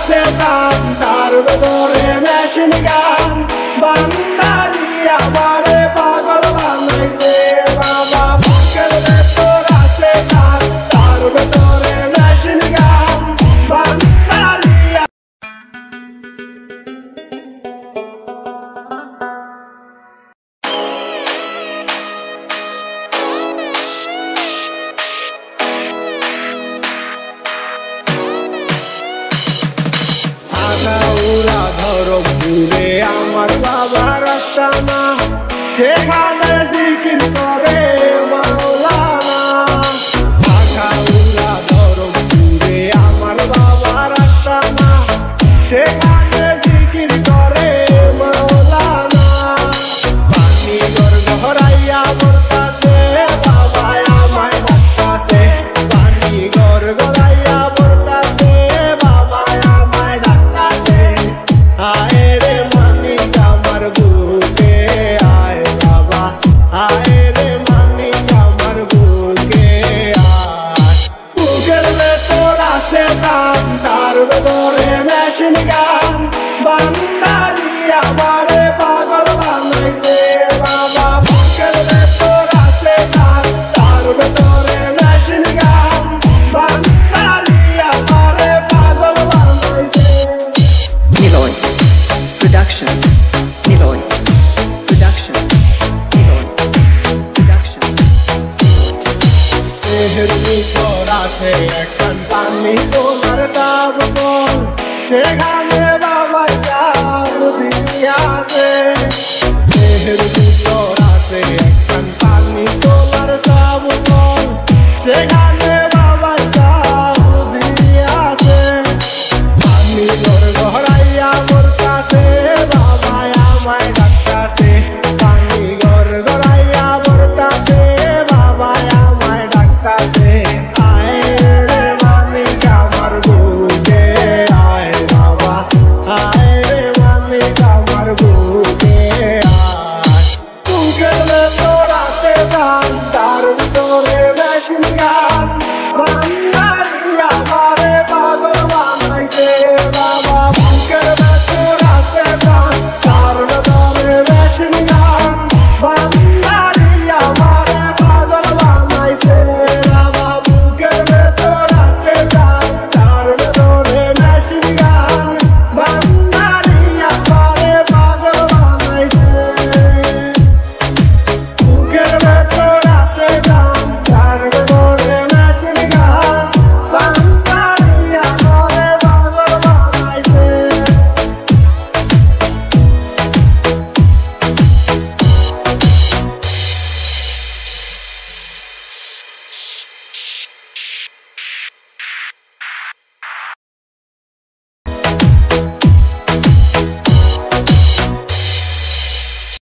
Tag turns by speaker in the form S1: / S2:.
S1: আছে দাম তার ভেতরে মেশিন গান বান্দারি আমারে পাগল বানাইছে বাবা বুকের ভেতর আছে দাম তার ভেতরে মেশিন গান বান্দারি আগাউরা ধরমপুরে আমার বাবার আস্তানা সেখানে জিকির করে মাওলানা আগাউরা ধরমপুরে আমার বাবার আস্তানা সেখানে জিকির করে মাওলানা পানি গড়গড়াইয়া বলতাছে বাবা আমায় ডাকতাছে পানি গড়গড়াইয়া বলতাছে বাবা আমায় ডাকতাছে আয় রে মানিক আমার বুকে আয় বাবা আয় রে মানিক আমার বুকে আয় বুকের ভেতর আছে দাম তার ভেতরে মেশিন গান বান্দারি আমারে পাগল বানাইছে বাবা বুকের ভেতর আছে দাম তার ভেতরে মেশিন গান বান্দারি আমারে পাগল বানাইছে
S2: Niloy Production. Niloy Production. Niloy Production.
S1: এর ভিতর আছে একখান পানি তোমার সাবকল সেখানে বাবাই সাব দিয়াছে এর ভিতর আছে একখান পানি তোমার সাবকল সেখানে